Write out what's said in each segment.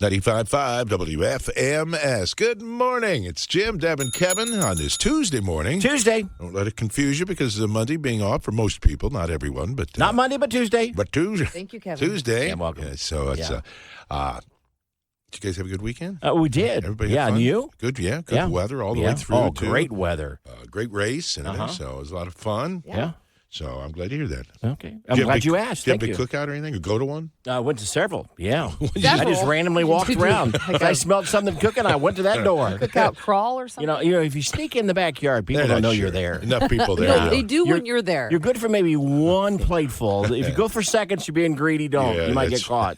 95.5 WFMS. Good morning. It's Jim, Deb, and Kevin on this Tuesday morning. Tuesday. Don't let it confuse you because of Monday being off for most people, not everyone, but Not Monday, but Tuesday. But Tuesday. Thank you, Kevin. Tuesday. Yeah, welcome. Yeah, so it's did you guys have a good weekend? We did. Everybody had yeah, fun? and you? Good, yeah. Good weather all the way through. Oh, too. great weather. Great race and everything, so it was a lot of fun. Yeah. So I'm glad to hear that. Okay. I'm glad you asked. Did you have a Thank big cookout or anything? Or go to one? I went to several. Yeah. Several? I just randomly walked around. I smelled something cooking. I went to that door. Cookout crawl or something? You know, if you sneak in the backyard, people don't know you're there. Enough people there. No, they do when you're there. You're good for maybe one plateful. If you go for seconds, you're being greedy. Don't. Yeah, you might get caught.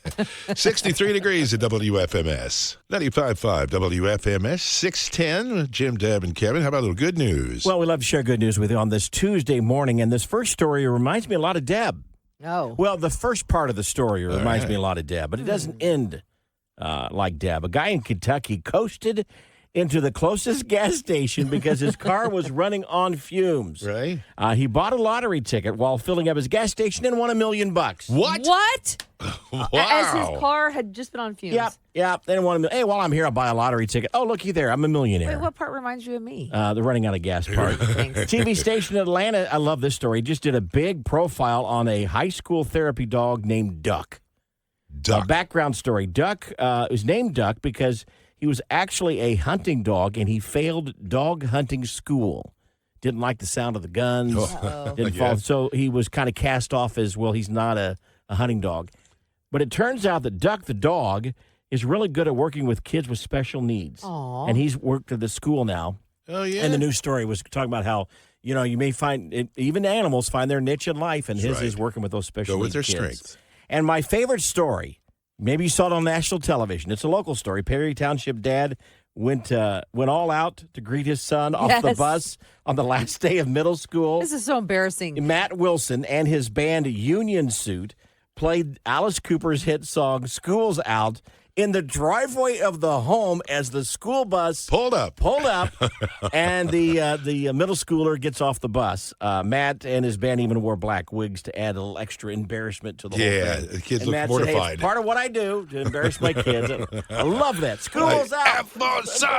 63 degrees at WFMS. 95.5 WFMS. 610. Jim, Deb, and Kevin. How about a little good news? Well, we love to share good news with you on this Tuesday morning. And this first story reminds me a lot of Deb. Oh. Well, the first part of the story reminds me a lot of Deb, but it doesn't end like Deb. A guy in Kentucky coasted into the closest gas station because his car was running on fumes. Right? He bought a lottery ticket while filling up his gas station and won $1 million. What? Wow. As his car had just been on fumes. Yeah. They won $1 million. Hey, while I'm here, I'll buy a lottery ticket. Oh, looky there. I'm a millionaire. Wait, what part reminds you of me? The running out of gas part. Thanks. TV station in Atlanta, I love this story, just did a big profile on a high school therapy dog named Duck. Background story. Duck was named Duck because he was actually a hunting dog, and he failed dog hunting school. Didn't like the sound of the guns. Didn't fall. So he was kind of cast off as, well, he's not a hunting dog. But it turns out that Duck the dog is really good at working with kids with special needs. Aww. And he's worked at the school now. Oh, yeah. And the news story was talking about how, you may find, even animals find their niche in life, and his is working with those special needs kids. Go with their strength. And my favorite story, maybe you saw it on national television. It's a local story. Perry Township dad went all out to greet his son off the bus on the last day of middle school. This is so embarrassing. Matt Wilson and his band Union Suit played Alice Cooper's hit song "School's Out" in the driveway of the home as the school bus pulled up, and the middle schooler gets off the bus. Matt and his band even wore black wigs to add a little extra embarrassment to the whole thing. Yeah, the kids and look Matt mortified. Said, hey, it's part of what I do to embarrass my kids. I love that. School's out.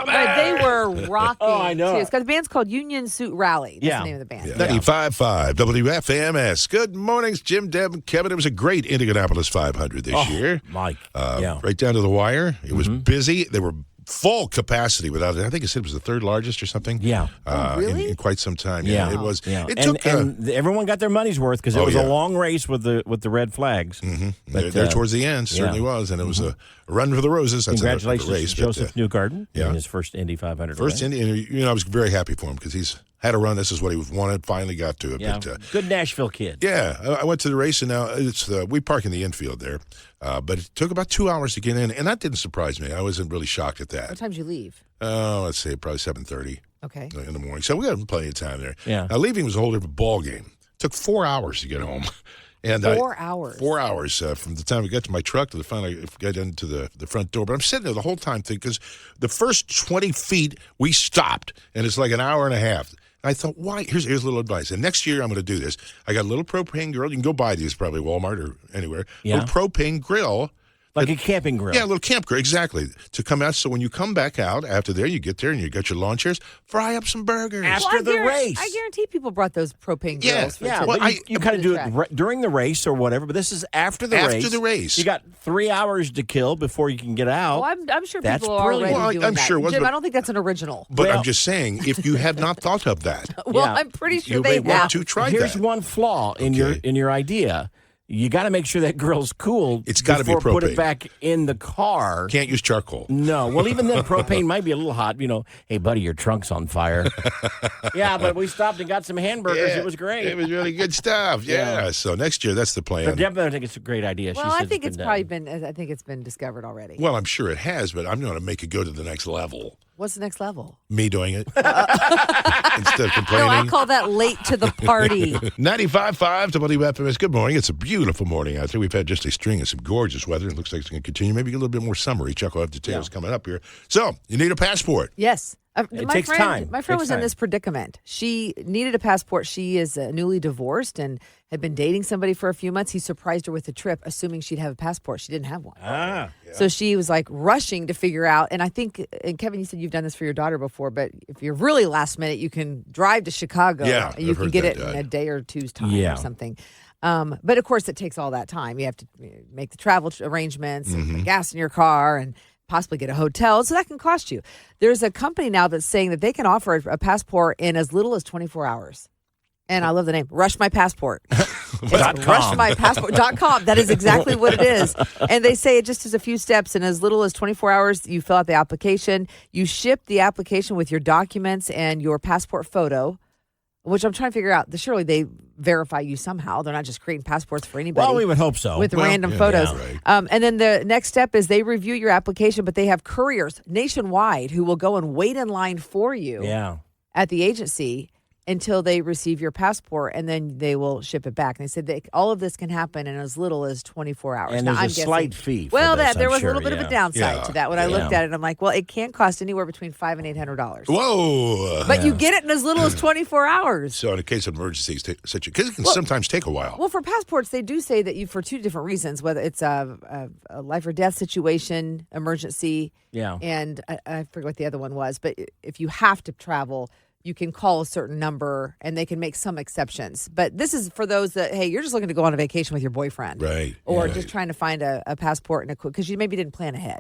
Right, they were rocking. Oh, I know. Because the band's called Union Suit Rally. That's the name of the band. 95.5 WFMS. Good mornings, Jim, Deb, and Kevin. It was a great Indianapolis 500 this year. Mike. Right down to the wire. It was busy. They were full capacity without it. I think it said it was the third largest or something. Yeah. Really? In quite some time. Yeah. It was. Yeah. It took. And everyone got their money's worth because it was a long race with the red flags. Mm-hmm. But, there towards the end, certainly was. And it was a run for the roses. That's congratulations race, to Joseph Newgarden in his first Indy 500. First Indy. I was very happy for him because he's had a run. This is what he wanted. Finally got to it. Yeah. But, good Nashville kid. Yeah. I went to the race, and now we park in the infield there. But it took about 2 hours to get in, and that didn't surprise me. I wasn't really shocked at that. What time did you leave? Let's say probably 7:30 in the morning. So we got plenty of time there. Yeah. Now, leaving was a whole different ball game. It took 4 hours to get home. And 4 hours? 4 hours from the time we got to my truck to the finally got into the front door. But I'm sitting there the whole time thinking, because the first 20 feet we stopped, and it's like an hour and a half. I thought, why? Here's a little advice. And next year I'm going to do this. I got a little propane grill. You can go buy these probably Walmart or anywhere. Yeah. Little propane grill. Like a camping grill. Yeah, a little camp grill, exactly. To come out, so when you come back out after there, you get there and you got your lawn chairs, fry up some burgers. After the race. I guarantee people brought those propane grills. Yeah. Well, you kind of do it during the race or whatever, but this is after the race. After the race. You got 3 hours to kill before you can get out. Well, I'm sure That's people are already doing I'm that. sure it was, Jim, I don't think that's an original. But I'm just saying, if you have not thought of that. I'm pretty sure you they may want to try that. Here's one flaw in your idea. You got to make sure that grill's cool. It's got to be propane. Before put it back in the car. Can't use charcoal. No. Well, even then, propane might be a little hot. Hey, buddy, your trunk's on fire. Yeah, but we stopped and got some hamburgers. Yeah, it was great. It was really good stuff. Yeah. So next year, that's the plan. But Deb, I think it's a great idea. Well, I think it's probably been. I think it's been discovered already. Well, I'm sure it has, but I'm going to make it go to the next level. What's the next level? Me doing it. Instead of complaining. No, I call that late to the party. 95.5 WFMS. Good morning. It's a beautiful morning out there. We've had just a string of some gorgeous weather. It looks like it's going to continue. Maybe a little bit more summery. Chuck will have details coming up here. So, you need a passport. Yes. It takes time. My friend Takes was in time. this predicament. She needed a passport. She is newly divorced and had been dating somebody for a few months. He surprised her with a trip, assuming she'd have a passport. She didn't have one. So she was like rushing to figure out. And I think, and Kevin, you said you've done this for your daughter before, but if you're really last minute, you can drive to Chicago. Yeah, You I've can heard get that it in done. a day or two's time Yeah. or something. But of course, it takes all that time. You have to make the travel arrangements, and put gas in your car, and possibly get a hotel. So that can cost you. There's a company now that's saying that they can offer a passport in as little as 24 hours. And I love the name, Rush My Passport. It's rushmypassport.com. That is exactly what it is. And they say it just is a few steps. In as little as 24 hours, you fill out the application. You ship the application with your documents and your passport photo, which I'm trying to figure out. Surely they verify you somehow. They're not just creating passports for anybody. Well, we would hope so. With random yeah, photos. yeah, right. And then the next step is they review your application, but they have couriers nationwide who will go and wait in line for you Yeah. at the agency until they receive your passport, and then they will ship it back. And they said that all of this can happen in as little as 24 hours. And Now, there's I'm a guessing, slight fee. For well, this, there I'm was sure, a little bit of yeah. a downside Yeah. to that. When I looked Yeah. at it, I'm like, well, it can cost anywhere between $500 and $800. Whoa. But you get it in as little as 24 hours. So in a case of emergencies, because it can sometimes take a while. Well, for passports, they do say that you, for two different reasons, whether it's a life or death situation, emergency, Yeah. and I forget what the other one was, but if you have to travel, you can call a certain number and they can make some exceptions. But this is for those that, hey, you're just looking to go on a vacation with your boyfriend. Right. Or right. just trying to find a passport and because you maybe didn't plan ahead.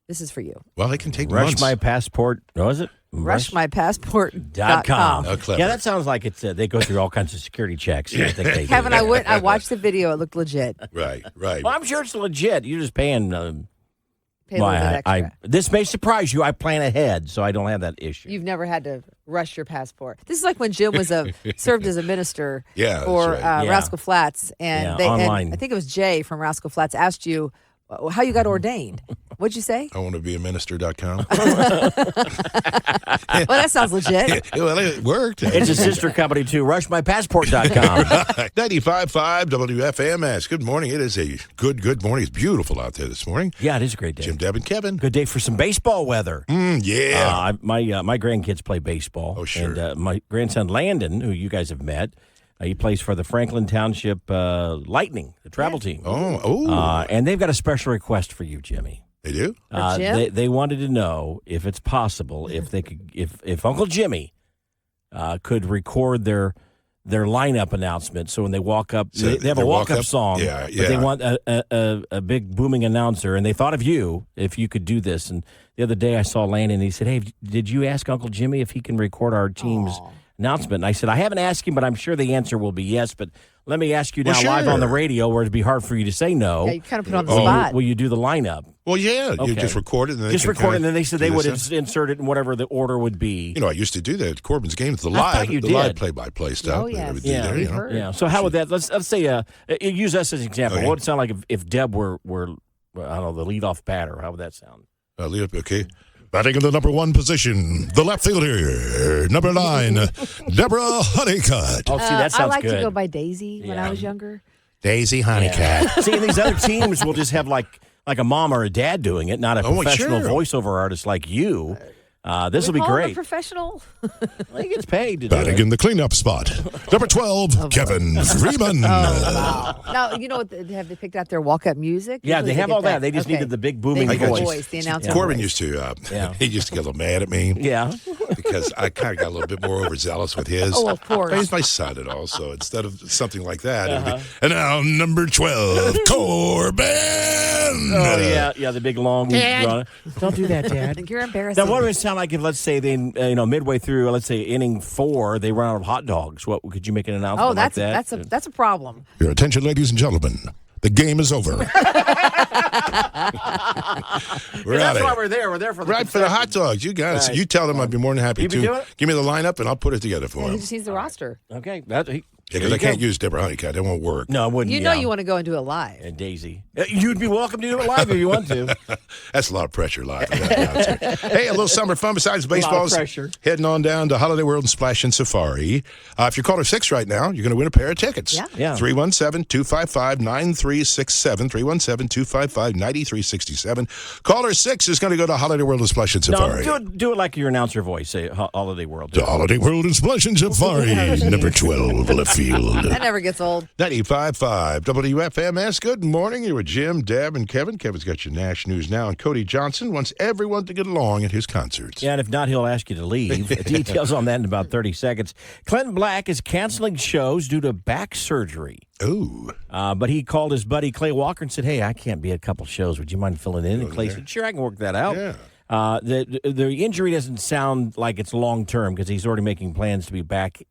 This is for you. Well, it can take months. Rush my passport. What was it? Rushmypassport.com. Oh, clever. Yeah, that sounds like it's. They go through all kinds of security checks. I think they do. Kevin, I watched the video. It looked legit. Right, right. Well, I'm sure it's legit. You're just paying. Pay a little bit extra. This may surprise you. I plan ahead, so I don't have that issue. You've never had to rush your passport. This is like when Jim was served as a minister Yeah, that's for right. Yeah. Rascal Flats, and Yeah, online. and I think it was Jay from Rascal Flats asked you how you got ordained. What'd you say? I want to be a minister.com. Well, that sounds legit. Well, it worked. It's a sister company to rushmypassport.com. 95.5 WFMS. Good morning. It is a good morning. It's beautiful out there this morning. Yeah, it is a great day. Jim, Deb, and Kevin. Good day for some baseball weather. Yeah. My grandkids play baseball. Oh, sure. And my grandson Landon, who you guys have met, he plays for the Franklin Township Lightning, the travel team. And they've got a special request for you, Jimmy. They do? For Jim? They wanted to know if it's possible if they could if Uncle Jimmy could record their lineup announcement. So when they walk up, So they have a their walk-up walk-up? song. Yeah, But yeah. they want a big booming announcer, and they thought of you if you could do this. And the other day I saw Landon, and he said, "Hey, did you ask Uncle Jimmy if he can record our team's announcement?" And I said, "I haven't asked him, but I'm sure the answer will be yes. But let me ask you now Well, live sure. on the radio, where it'd be hard for you to say no. Yeah, you kind of put it on the spot. Will you do the lineup?" Well, yeah. You Okay. just record it. And then Just they can record it, kinda and then they said do they would this stuff. insert it in whatever the order would be. You know, I used to do that at Corbin's games, the I thought live, you the live did. play-by-play stuff. Oh, that I yes. would do Yeah, there, we've you know. heard. Yeah. So how would that? Let's say use us as an example. Okay. What would it sound like if Deb were I don't know, the leadoff batter? How would that sound? Lead up, okay. Batting in the number 1 position, the left fielder, number 9, Deborah Honeycutt. Oh, see, that I sounds like good. to go by Daisy when I Yeah. was younger. Daisy Honeycutt. See, and these other teams will just have like a mom or a dad doing it, not a Oh, professional sure. voice-over artist like you. This will be We call him a great. professional. Well, he gets paid to do Batting it. in the cleanup spot, number 12, Kevin Freeman. Now, you know what? Have they picked out their walk-up music? Yeah, Usually they have get all that. They just Okay. needed the big booming They need the voice. the announcer Corbin voice. used to, Yeah. he used to get a little mad at me Yeah. because I kind of got a little bit more overzealous with his. Oh, of course. He's my son and all, so instead of something like that, it would be, and now number 12, Corbin. Oh yeah, the big long run. Don't do that, Dad. I think you're embarrassing. Now, what would it sound like if, let's say, they, midway through, let's say inning 4, they run out of hot dogs? What could you make an announcement Oh, like that? that's a problem. Your attention, ladies and gentlemen. The game is over. We're That's out why of we're there. We're there for the Right for the hot dogs. You got it. So Right. you tell them I'd be more than happy You be doing to. it? Give me the lineup and I'll put it together for He him. just needs the roster. Okay, Yeah, because I can't use Deborah Honeycutt. It won't work. No, I wouldn't. You know you want to go and do it live. And Daisy. You'd be welcome to do it live if you want to. That's a lot of pressure live. Hey, a little summer fun besides baseball. A lot of pressure. Heading on down to Holiday World and Splash and Safari. If you're caller 6 right now, you're going to win a pair of tickets. Yeah. 317-255-9367. 317-255-9367. Caller 6 is going to go to Holiday World and Splash and Safari. No, do it like your announcer voice. Say Holiday World. To Holiday World and Splash and Safari. Number 12 left field. That never gets old. 95.5 WFMS. Good morning. You're with Jim, Deb, and Kevin. Kevin's got your Nash News now, and Cody Johnson wants everyone to get along at his concerts. Yeah, and if not, he'll ask you to leave. Details on that in about 30 seconds. Clinton Black is canceling shows due to back surgery. Ooh. But he called his buddy Clay Walker and said, hey, I can't be at a couple shows. Would you mind filling in? And Clay said, sure, I can work that out. Yeah. The injury doesn't sound like it's long term because he's already making plans to be back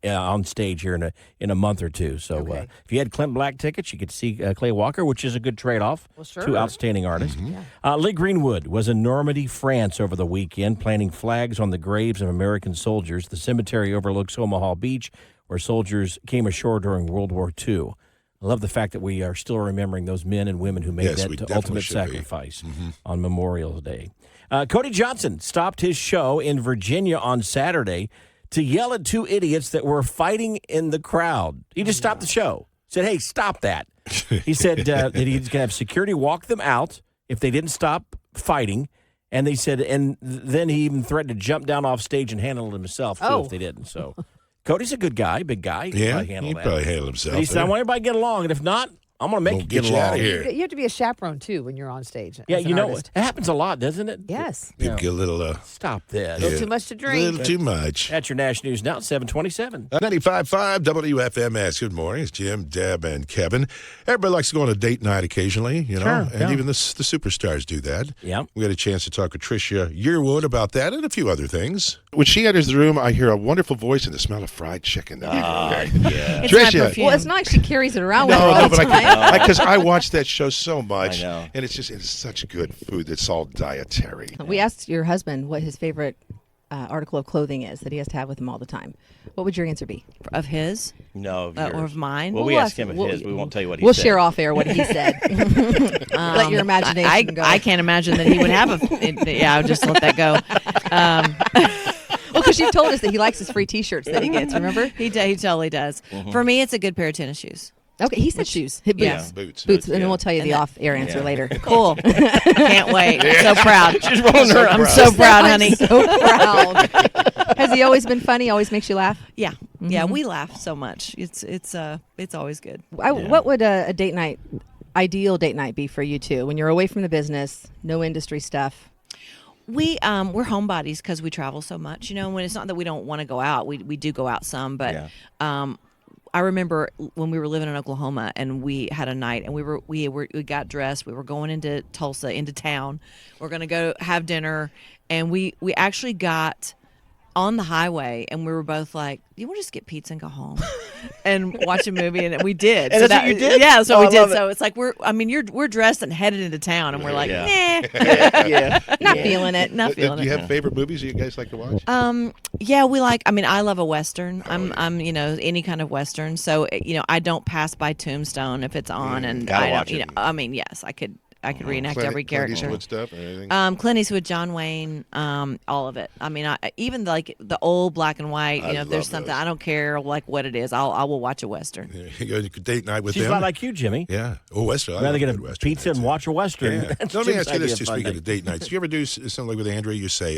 on stage here in a month or two. So if you had Clint Black tickets, you could see Clay Walker, which is a good trade off. Well, sure. Two outstanding artists. Lee Greenwood was in Normandy, France over the weekend, planting flags on the graves of American soldiers. The cemetery overlooks Omaha Beach, where soldiers came ashore during World War II. I love the fact that we are still remembering those men and women who made that ultimate sacrifice on Memorial Day. Cody Johnson stopped his show in Virginia on Saturday to yell at two idiots that were fighting in the crowd. He just stopped the show. Said, hey, stop that. He said that he's going to have security walk them out if they didn't stop fighting. And they said, and then he even threatened to jump down off stage and handle it himself, too, if they didn't. So Cody's a good guy, big guy. Yeah, he probably handled himself. But he said, I want everybody to get along, and if not, I'm going to make you get along. Out of here. You have to be a chaperone, too, when you're on stage. Yeah, you know, it happens a lot, doesn't it? Yes. People get a little... Stop this. A little too much to drink. A little too much. That's your Nash News now, 727. 95.5 WFMS. Good morning. It's Jim, Deb, and Kevin. Everybody likes to go on a date night occasionally, you know, and even the superstars do that. Yeah. We had a chance to talk with Tricia Yearwood about that and a few other things. When she enters the room, I hear a wonderful voice and the smell of fried chicken. It's Tricia. my perfume. Well, it's not like she carries it around with her all the time. Because I watch that show so much, I know. and it's such good food that's all dietary. We asked your husband what his favorite article of clothing is that he has to have with him all the time. What would your answer be? Of his? No, of Or of mine? Well, we asked him of his. We won't tell you what he We'll said. share off air what he said. Let your imagination go. I can't imagine that he would have I'll just let that go. Well, because you told us that he likes his free T-shirts that he gets, remember? He totally does. For me, it's a good pair of tennis shoes. Okay, he said shoes. Boots. Yeah. Boots. Boots, and then we'll tell you the off-air answer later. Cool. Can't wait. So proud. She's rolling her I'm so proud, honey. So proud. Has he always been funny? Always makes you laugh? Yeah. Yeah, we laugh so much. It's always good. What would a date night, ideal date night be for you two? When you're away from the business, no industry stuff. We're homebodies because we travel so much. You know, when it's not that we don't want to go out, we do go out some, but I remember when we were living in Oklahoma and we had a night and we got dressed. We were going into Tulsa, into town. We're going to go have dinner, and we actually got on the highway and we were both like, "You want to just get pizza and go home and watch a movie?" And we did. And so that's what you did? Yeah, so we did. It. So it's like we're dressed and headed into town, and we're like, nah, Not feeling it. not feeling Do you have favorite movies you guys like to watch? Yeah, we like. I mean, I love a Western. I'm any kind of Western. So I don't pass by Tombstone if it's on, and Gotta I watch don't. it. I mean, yes, I could reenact every character. Clint Eastwood stuff or anything? Clint Eastwood, John Wayne, all of it. I mean, even like the old black and white. I If there's love something those. I don't care like what it is, I will watch a Western. You go to date night with She's them? not like you, Jimmy. Yeah. Oh, Western. I Rather love get a good Western pizza nights. and watch a Western. Yeah. That's So let me Jim's ask you this, idea too, of fun speaking day. of date nights. Do you ever do something like with Andrea? You say,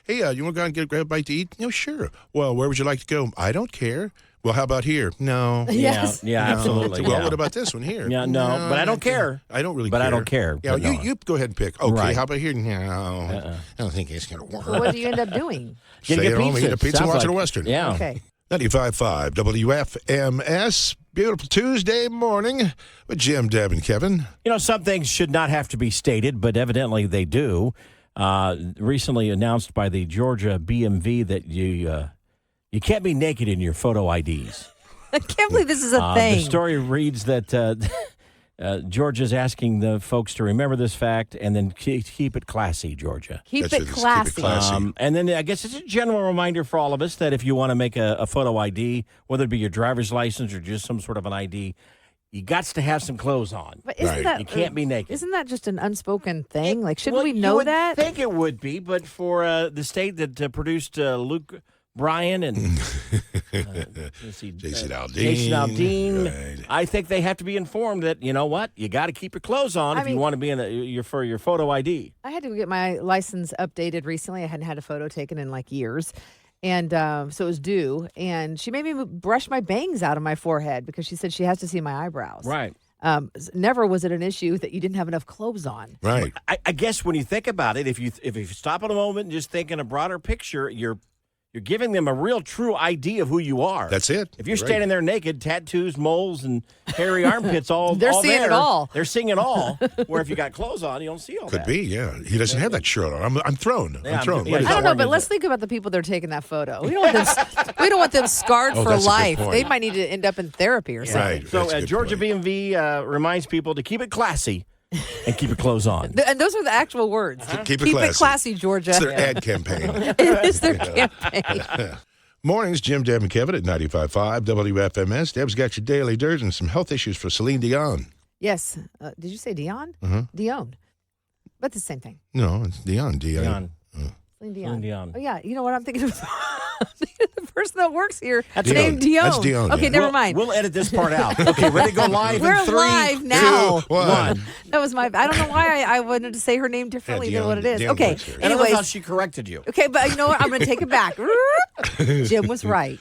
hey, you want to go out and grab a bite to eat? No, sure. Well, where would you like to go? I don't care. Well, how about here? No. Yes. Yeah, No. absolutely. Well, yeah. what about this one here? Yeah, no, but I don't care. I don't really But care. I don't care. Yeah, But no. you go ahead and pick. Okay, Right. how about here? No. I don't think it's going to work. So what do you end up doing? Stay Get at home and pizza. get a pizza and Sounds watch like- a Western. Yeah. Okay. 95.5 WFMS. Beautiful Tuesday morning with Jim, Deb, and Kevin. You know, some things should not have to be stated, but evidently they do. Recently announced by the Georgia BMV that you can't be naked in your photo IDs. I can't believe this is a The thing. story reads that Georgia's asking the folks to remember this fact and then keep it classy, Georgia. Keep That's it it, classy. keep it classy. And then I guess it's a general reminder for all of us that if you want to make a photo ID, whether it be your driver's license or just some sort of an ID, you got to have some clothes on. But isn't Right. that You can't be naked. Isn't that just an unspoken thing? Like, shouldn't Well, we you know would that? think it would be, but for the state that produced Luke Bryan and let's see, Jason Aldean. Jason Aldean, Right. I think they have to be informed that, you know what, you got to keep your clothes on I if you mean- want to be in for your photo ID. I had to get my license updated recently. I hadn't had a photo taken in like years. And so it was due. And she made me brush my bangs out of my forehead because she said she has to see my eyebrows. Right. Never was it an issue that you didn't have enough clothes on. Right. I guess when you think about it, if you stop at a moment and just think in a broader picture, you're giving them a real true idea of who you are. That's it. If you're Right. standing there naked, tattoos, moles, and hairy armpits, They're all seeing it there, all. They're seeing it all. Where if you got clothes on, you don't see all Could that. be, yeah. He doesn't have that shirt on. I'm thrown. Yeah, I'm thrown. yeah, What is I don't know, that? but let's think about the people that are taking that photo. We don't want them scarred Oh, for that's a good life. point. They might need to end up in therapy or something. Right. So That's a good Georgia point. BMV reminds people to keep it classy and keep your clothes on. And those are the actual words. Keep it classy. Georgia. It's their ad campaign. It is their campaign. Mornings, Jim, Deb, and Kevin at 95.5 WFMS. Deb's got your daily dirt and some health issues for Celine Dion. Yes. Did you say Dion? Dion. But the same thing. No, it's Dion. Dion. Celine Dion. Celine Dion. Oh, yeah. You know what I'm thinking of? I'm thinking of the person that works here. That's named Dion. Dion. That's Dion, Okay, yeah. never mind. We'll edit this part out. Okay, ready to go live We're in 3, live now. 2, 1. That was my. I don't know why I wanted to say her name differently Yeah, than what it is. Dion Okay. works here. And I love how Anyways. she corrected you. Okay, but you know what? I'm going to take it back. Jim was right.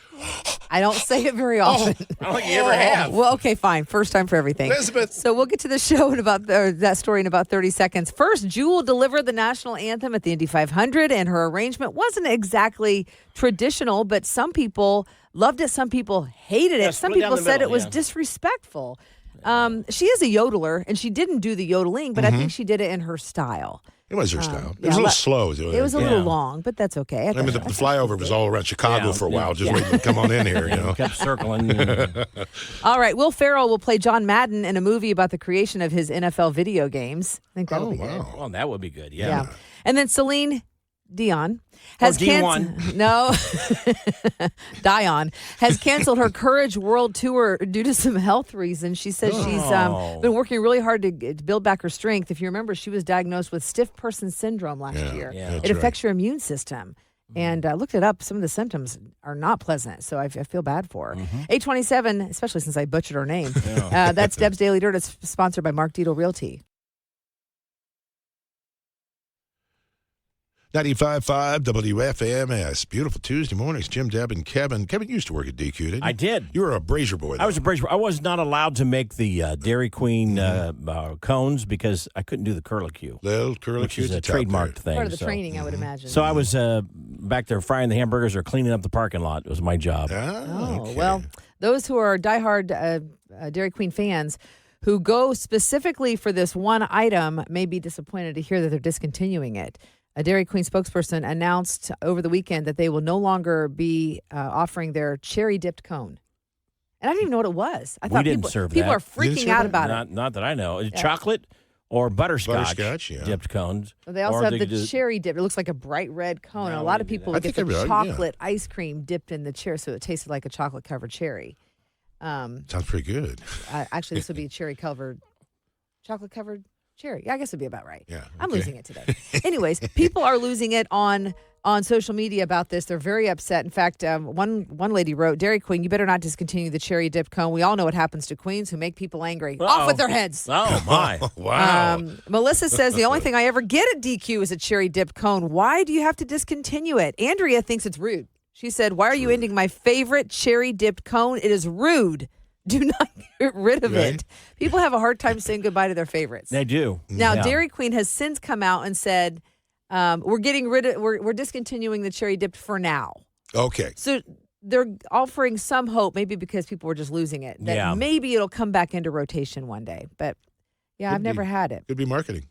I don't say it very often. I don't think you ever have. Well, okay, fine. First time for everything. Elizabeth. So we'll get to the show in about that story in about 30 seconds. First, Jewel delivered the national anthem at the Indy 500, and her arrangement wasn't exactly traditional, but some people loved it. Some people hated it. Yeah, Some split down people the said middle, it was yeah. disrespectful. She is a yodeler, and she didn't do the yodeling, but I think she did it in her style. It was her style. It yeah, was a little let- slow. It was a little long, but that's okay. I mean, the flyover was all around Chicago Yeah, for a yeah, while, just waiting to come on in here, you know. Kept circling. All right, Will Ferrell will play John Madden in a movie about the creation of his NFL video games. I think that'll Oh, be good. wow. Well, that would be good. Yeah. Yeah. And then Celine Dion has D1. No, Dion has canceled her Courage World Tour due to some health reasons. She says she's been working really hard to build back her strength. If you remember, she was diagnosed with stiff person syndrome last year. Yeah. It That's affects your immune system. And I looked it up. Some of the symptoms are not pleasant, so I feel bad for her. 827, especially since I butchered her name. That's Deb's Daily Dirt. It's sponsored by Mark Dietel Realty. 95.5 WFMS. Beautiful Tuesday mornings. Jim, Deb, and Kevin. Kevin used to work at DQ, didn't you? I did. You were a Brazier boy, though. I was a Brazier. I was not allowed to make the Dairy Queen cones because I couldn't do the curlicue, Little curly which is cute a at the top trademarked thing. Part of the so. training, I would imagine. So I was back there frying the hamburgers or cleaning up the parking lot. It was my job. there. Ah, Oh, okay. well, those who are diehard Dairy Queen fans who go specifically for this one item may be disappointed to hear that they're discontinuing it. A Dairy Queen spokesperson announced over the weekend that they will no longer be offering their cherry-dipped cone. And I didn't even know what it was. I We thought didn't people, serve people that. are You didn't freaking serve out that? about it. Not that I know. Chocolate or butterscotch, Butterscotch, yeah. dipped cones. They also Or have they the could do- cherry dip. It looks like a bright red cone. No, and a lot we of didn't do people that. would get I think the I've heard, yeah. chocolate ice cream dipped in the cherry, so it tasted like a chocolate-covered cherry. Sounds pretty good. Actually, this would be a cherry-covered, chocolate-covered cherry. Yeah, I guess it'd be about right. Yeah, I'm okay. losing it today. Anyways, people are losing it on social media about this. They're very upset. In fact, one lady wrote, "Dairy Queen, you better not discontinue the cherry dip cone. We all know what happens to queens who make people angry. Off Uh-oh. with their heads." Oh, my. Wow. Melissa says the only thing I ever get at DQ is a cherry dipped cone. Why do you have to discontinue it? Andrea thinks it's rude. She said, "Why are you ending my favorite cherry dipped cone? It is rude. Do not get rid of Right. it." People have a hard time saying goodbye to their favorites. They do. Now, Yeah. Dairy Queen has since come out and said, we're discontinuing the cherry dipped for now. Okay. So they're offering some hope, maybe because people were just losing it, that Yeah. maybe it'll come back into rotation one day. But yeah, Could I've never be. had it. Could be marketing.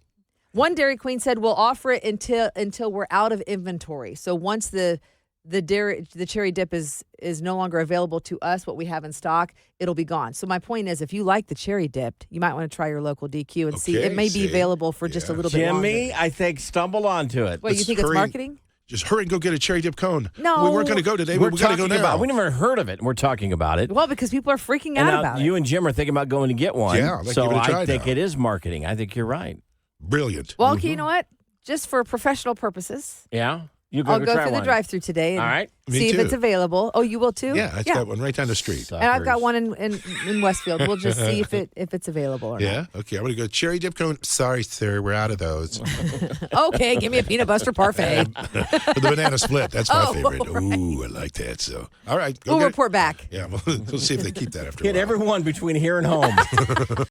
One Dairy Queen said, "We'll offer it until we're out of inventory." So once the the cherry dip is no longer available to us, what we have in stock, it'll be gone. So my point is, if you like the cherry dipped, you might want to try your local DQ and see. It may be available for just a little bit longer. Jimmy, I think, stumbled onto it. What, you think it's marketing? Just hurry and go get a cherry dip cone. No. We weren't going to go today, but we're going to go now. We never heard of it, and we're talking about it. Well, because people are freaking out about it. You and Jim are thinking about going to get one. Yeah, I'd like to so give it a try I think now. it is marketing. I think you're right. Brilliant. Well, okay, you know what? Just for professional purposes, Yeah? I'll go try through the one. drive-through today and All right. Me see if too. it's available. Oh, you will too? Yeah, it's got one right down the street. And I've got one in Westfield. We'll just see if it's available or Yeah, okay. I'm going to go cherry dip cone. Sorry, sir, we're out of those. not. Okay, give me a peanut butter parfait. The banana split, that's my favorite. right. Ooh, I like that. So, all right. Go We'll get it. report back. Yeah, we'll see if they keep that after a Hit while. everyone between here and home.